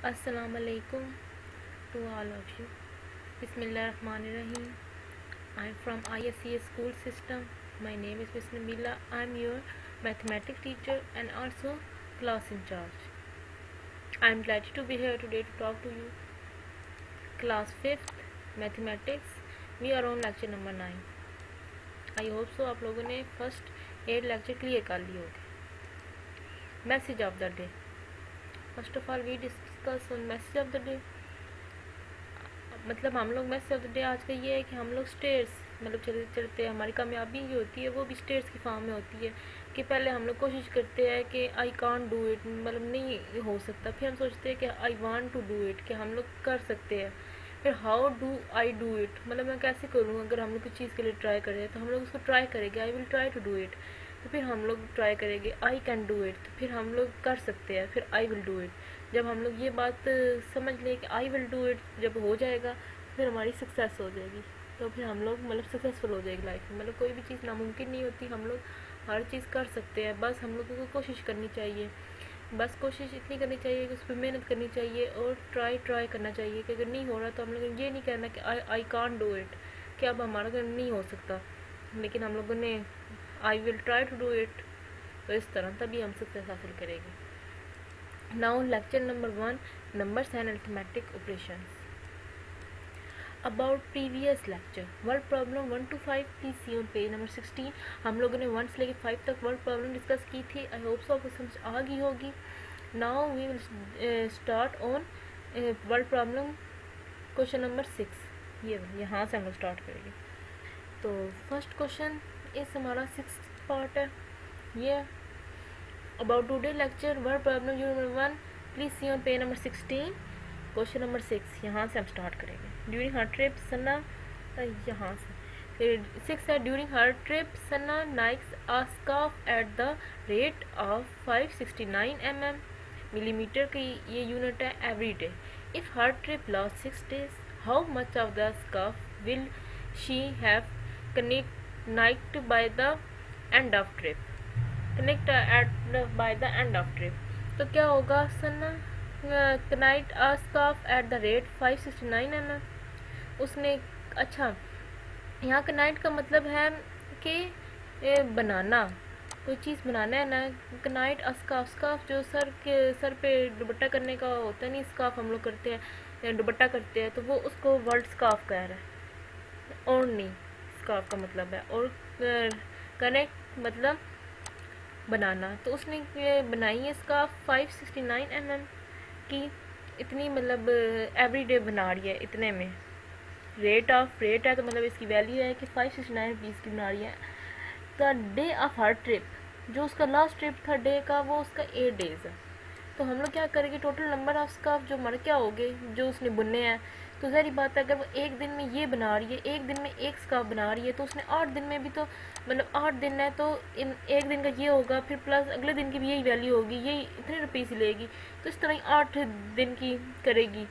Assalamu alaikum to all of you. Bismillahirrahmanirrahim. I am from ISCS school system. My name is Miss Nabila. I am your mathematics teacher and also class in charge. I am glad to be here today to talk to you. Class 5th mathematics. We are on lecture number 9. I hope so आप लोगों ने first 8 lecture clear कर लिए होंगे. Message of the day. First of all we discuss on message of the day. मतलब हम लोग message of the day आज का ये है कि हम लोग स्टेयर्स मतलब चलते चलते हमारी कामयाबी जो होती है वो भी स्टेयर्स की फॉर्म में होती है कि पहले हम लोग कोशिश करते हैं कि आई कांट डू इट, मतलब नहीं हो सकता. फिर हम सोचते हैं कि I want to do it, कि हम लोग कर सकते हैं. फिर how do I do it, मतलब मैं कैसे करूँ. अगर हम लोग किसी चीज़ के लिए ट्राई करें तो हम लोग उसको ट्राई करेंगे. I will try to do it. तो फिर हम लोग ट्राई करेंगे आई कैन डू इट. तो फिर हम लोग कर सकते हैं. फिर आई विल डू इट. जब हम लोग ये बात समझ लें कि आई विल डू इट जब हो जाएगा फिर हमारी सक्सेस हो जाएगी. तो फिर हम लोग मतलब सक्सेसफुल हो जाएगी लाइफ में. मतलब कोई भी चीज़ नामुमकिन नहीं होती. हम लोग हर चीज़ कर सकते हैं. बस हम लोगों को कोशिश करनी चाहिए. बस कोशिश इतनी करनी चाहिए कि उस पर मेहनत करनी चाहिए और ट्राई करना चाहिए. कि अगर नहीं हो रहा तो हम लोग ये नहीं कहना कि आई कांट डू इट, कि अब हमारा घर नहीं हो सकता. लेकिन हम लोगों ने I will try to do it. तो इस तरह तभी हम सक्सेस हासिल करेंगे. Now lecture number 1 numbers and arithmetic operations. About previous lecture word problem 1 to 5 please see on page number 16. हम लोगों ने 1 से लेकर 5 तक वर्ड प्रॉब्लम डिस्कस की थी. आई होप सो आपको समझ आ गई होगी. Now we will start on word problem question number 6. ये यहाँ से हम लोग स्टार्ट करेंगे. तो फर्स्ट क्वेश्चन इस हमारा 6th पार्ट है. ये about today lecture word problem unit number 1 please see on page number 16. Question number 6 यहाँ से हम स्टार्ट करेंगे. ड्यूरिंग हर ट्रिप सन्ना, यहाँ से फिर 6 है. During her trip Sanna knits a scarf at the rate of 569 millimetre की ये यूनिट है every day. If her trip last 6 days how much of the scarf will she have connect by the end of trip. Connect at by the end of trip. तो क्या होगा. Sanna knit a scarf at the rate 569 उसने. अच्छा, यहाँ कनाइट का मतलब है कि बनाना, कोई चीज़ बनाना है ना. कनाइट अ स्कार्फ, स्कार्फ जो सर पे दुपट्टा करने का होता है नहीं, स्कार्फ हम लोग करते हैं दुपट्टा करते हैं, तो वो उसको वर्ल्ड स्कार्फ कह रहा है. ओढ़नी स्कार्फ का मतलब है. और कनेक्ट मतलब बनाना. तो उसने बनाई है स्कार्फ 569 की. इतनी मतलब एवरी डे बना रही है इतने में. रेट है तो मतलब इसकी वैल्यू है कि 569 रुपीज़ की बना रही है. The day of her trip, जो उसका लास्ट ट्रिप था डे का, वो उसका 8 days है. तो हम लोग क्या करेंगे, टोटल नंबर ऑफ स्कार्फ जो हमारे क्या हो गए जो उसने बुनने हैं. तो ज़ाहिर बात है अगर वो एक दिन में ये बना रही है, एक दिन में एक स्कार्फ बना रही है, तो उसने 8 दिन में भी तो मतलब 8 दिन है तो एक दिन का ये होगा, फिर प्लस अगले दिन की भी यही वैल्यू होगी, यही इतने रुपीज़ लेगी. तो इस तरह 8 दिन की करेगी.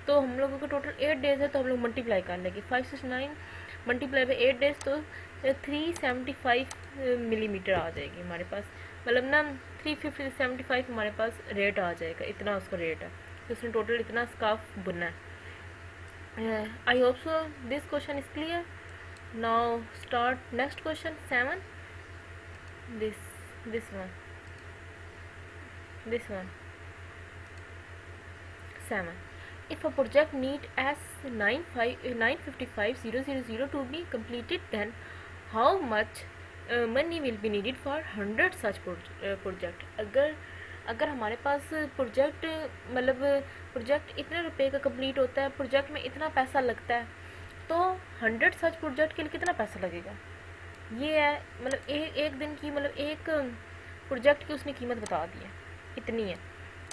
तो हम लोगों का टोटल 8 days है. तो हम लोग मल्टीप्लाई कर लेंगे. 569 मल्टीप्लाई बाई 8 days तो 375 मिलीमीटर आ जाएगी हमारे पास. मतलब ना 375 हमारे पास रेट आ जाएगा. इतना उसका रेट है. तो उसने टोटल इतना स्कार्फ बुना है. आई hope so this question is clear. Now start next question 7. this one 7. If a project need S955,000 to be completed, then how much money will be needed for 100 such project. अगर हमारे पास project मतलब project इतने रुपए का complete होता है, project में इतना पैसा लगता है, तो 100 सच प्रोजेक्ट के लिए कितना पैसा लगेगा. ये है मतलब एक दिन की मतलब एक प्रोजेक्ट की उसने कीमत बता दी है इतनी है.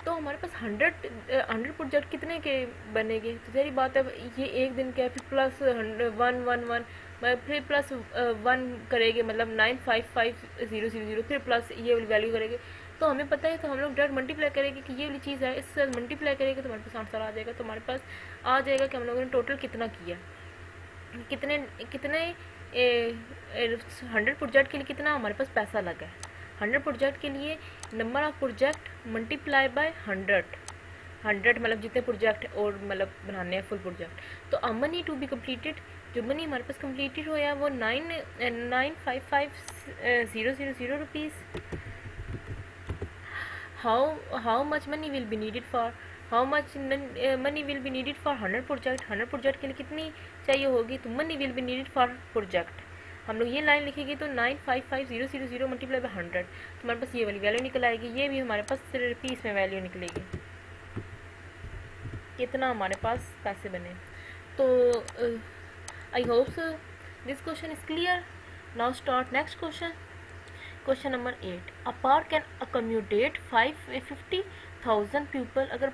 तो हमारे पास 100 प्रोजेक्ट कितने के बनेंगे. तो सारी बात है ये एक दिन का है. फिर प्लस 1 फिर प्लस 1 करेंगे मतलब 955,000 फिर प्लस ये वैल्यू करेंगे. तो हमें पता है. तो हम लोग डायरेक्ट मल्टीप्लाई करेंगे कि ये वाली चीज़ है, इससे मल्टीप्लाई करेंगे तो हमारे पास आंसर आ जाएगा. तो हमारे पास आ जाएगा कि हम लोगों ने टोटल कितना किया, कितने 100 प्रोजेक्ट के लिए कितना हमारे पास पैसा लगा है. 100 प्रोजेक्ट के लिए number of project multiply by 100 100 मतलब जितने प्रोजेक्ट और मतलब बनाने हैं फुल प्रोजेक्ट। तो a money to be completed, जो मनी हमारे पास कम्प्लीटेड होया वो 9,55,000 rupees. How much money will be needed for, how much money will be needed for 100 project, 100 project के लिए कितनी चाहिए होगी, तो money will be needed for project हम लोग ये लाइन लिखेंगे तो 955,000 मल्टीप्लाई बाई 100, तो हमारे पास ये वाली वैल्यू निकल आएगी। ये भी हमारे पास रुपीज़ में वैल्यू निकलेगी, कितना हमारे पास पैसे बने। तो आई hope so this question is clear. Now start next question. Question number 8, a park can accommodate 50,000 people. अगर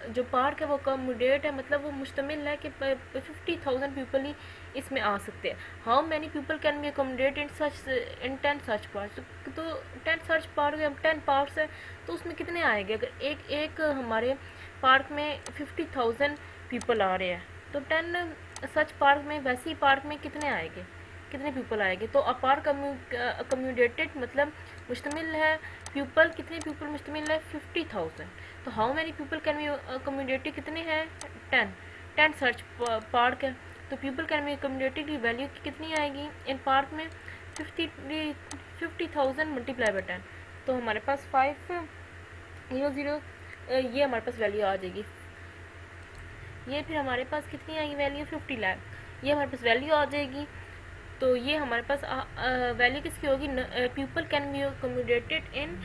जो पार्क है वो अकोमोडेट है मतलब वो मुश्तमिल है कि 50,000 पीपल ही इसमें आ सकते हैं। How many people can be accommodate in 10 such park. तो 10 सच पार्क है, 10 पार्क्स है तो उसमें कितने आएंगे। अगर एक हमारे पार्क में 50,000 पीपल आ रहे हैं तो 10 सच पार्क में, वैसे ही पार्क में कितने आएंगे, कितने पीपल आएंगे। तो अ पार्क अकोमोडेटेड मतलब मुश्तमिल है, पीपल कितने पीपल मुश्तमिल है 50,000। तो how many people can be accommodated कितने हैं 10 सर्च पार्क है तो पीपल कैन बी अकोमोडेटेड की वैल्यू कितनी आएगी इन पार्क में 50,000 मल्टीप्लाई बाई 10। तो हमारे पास 500 ये हमारे पास वैल्यू आ जाएगी। ये फिर हमारे पास कितनी आएगी वैल्यू 50 लाख, ये हमारे पास वैल्यू आ जाएगी। तो ये हमारे पास वैल्यू किसकी होगी, people can be accommodated in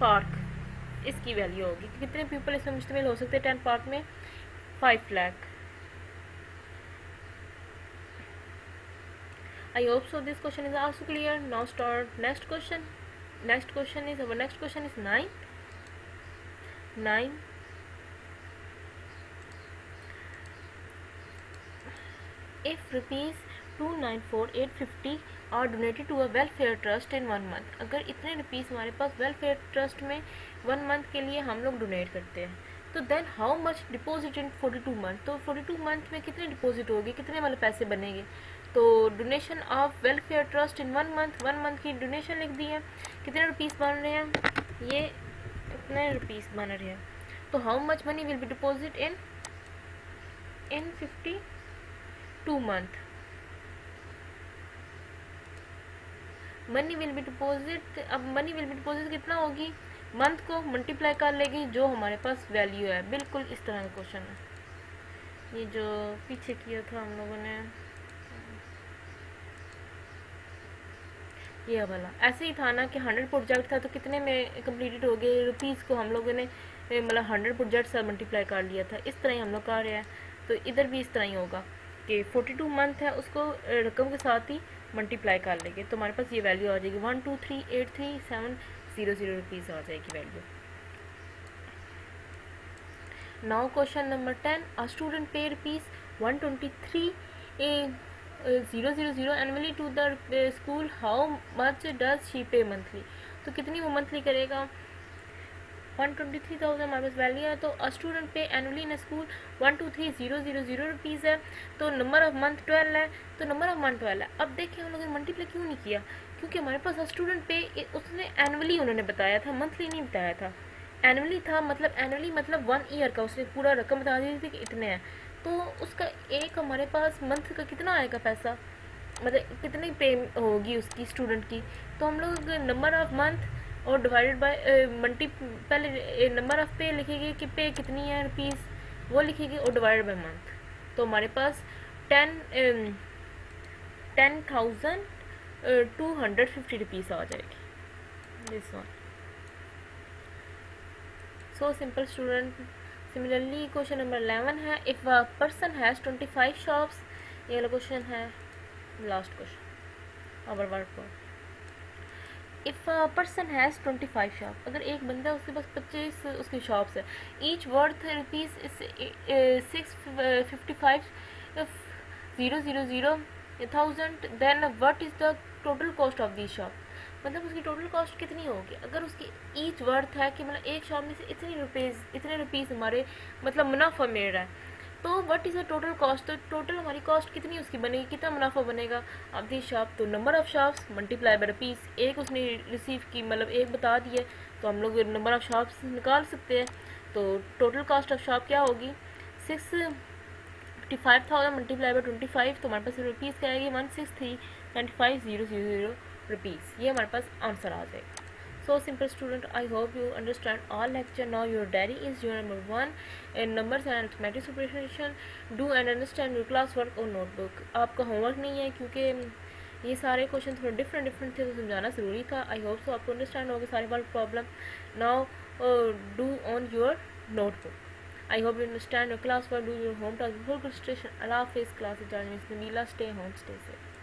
park, इसकी वैल्यू होगी। कितने पीपल इसमें मुश्तमिल हो सकते हैं 10 पार्क में, 5 lakh. I hope so this question is also clear. Now start next question. Next question is 9 if rupees 294,850 are donated to a welfare trust in 1 month. अगर इतने रुपीज़ हमारे पास वेलफेयर ट्रस्ट में 1 मंथ के लिए हम लोग डोनेट करते हैं तो then how much deposit in 42 month. तो 42 मंथ में कितने डिपॉजिट होगी, कितने वाले पैसे बनेंगे। तो donation of welfare trust in 1 month की डोनेशन लिख दी है। कितने रुपीज़ बन रहे हैं, ये कितने रुपीज़ बन रहे हैं। तो how much money will B deposit in 52 month. Money will B deposit, अब मनी विल बी डिपॉजिट कितना होगी, मंथ को मल्टीप्लाई कर लेगी जो हमारे पास वैल्यू है। बिल्कुल इस तरह का क्वेश्चन है ये जो पीछे किया था हम लोगों ने, ये वाला ऐसे ही था ना कि 100 प्रोजेक्ट था तो कितने में कंप्लीटेड हो गए, रुपीज़ को हम लोगों ने मतलब 100 प्रोजेक्ट से मल्टीप्लाई कर लिया था। इस तरह ही हम लोग कर रहे हैं। तो इधर भी इस तरह ही होगा कि 42 मंथ है उसको रकम के साथ ही मल्टीप्लाई कर लेंगे तो हमारे पास ये वैल्यू आ जाएगी 123,83,700 रुपीज़ आ जाएगी value. Now question number 10, a student pay ₹123,000 annually to the school, how much does she pay monthly. तो कितनी वो मंथली करेगा, 123,000 हमारे पास वैल्यू है। तो अ स्टूडेंट पे एनुअली इन स्कूल 123,000 रुपीज़ है। तो नंबर ऑफ मंथ 12 है, तो नंबर ऑफ मंथ 12 है। अब देखिए हम लोगों ने मल्टीप्लाई क्यों नहीं किया, क्योंकि हमारे पास अ स्टूडेंट पे उसने एनुअली उन्होंने बताया था, मंथली नहीं बताया था। एनुअली था मतलब एनुअली मतलब 1 ईयर का उसने पूरा रकम बता दी थी कि इतने हैं। तो उसका एक हमारे पास मंथ का कितना आएगा पैसा, मतलब कितनी पे होगी उसकी स्टूडेंट की। तो हम लोग नंबर ऑफ मंथ और डिवाइडेड बाय मल्टी, पहले नंबर ऑफ पे लिखेंगे कि पे कितनी है रुपीज़ वो लिखेंगे और डिवाइडेड बाय मंथ। तो हमारे पास 10,250 रुपीज़ आ जाएगी this one. So simple student. Similarly question number 11 है, if a person has 25 shops. ये वाला क्वेश्चन है last question our work for. If a person has 25 shop, अगर एक बंदा उसके पास 25 उसकी शॉप्स है, each worth ₹655,000, then what is the total cost of the shop. मतलब उसकी टोटल कॉस्ट कितनी होगी। अगर उसकी ईच वर्थ है कि मतलब एक शॉप में से इतने रुपीज़ हमारे मतलब मुनाफा मिल रहा है, तो what is the total cost. तो टोटल हमारी कॉस्ट कितनी उसकी बनेगी, कितना मुनाफा बनेगा ऑफ दी शॉप। तो number of shops multiply by rupees, एक उसने रिसीव की मतलब एक बता दिए तो हम लोग नंबर ऑफ शॉप्स निकाल सकते हैं। तो टोटल कॉस्ट ऑफ शॉप क्या होगी, 655,000 मल्टीप्लाई बाई 25, तो हमारे पास रुपीज़ क्या आएगी 163,95,000 रुपीज़। ये हमारे पास आंसर आ जाएगा। So simple student, I hope you understand all lecture. Now your diary is your number 1 in numbers and arithmetic operation. Do and understand your class work or notebook. आपका homework नहीं है क्योंकि ये सारे question थोड़े different थे, तो समझाना ज़रूरी था। आई होप सो आपको अंडरस्टैंड होगा सारे वाले problem. Now do on your notebook. I hope you understand your class work, do your home task before registration. Allah Hafiz, class is Nabila. Stay home, stay safe.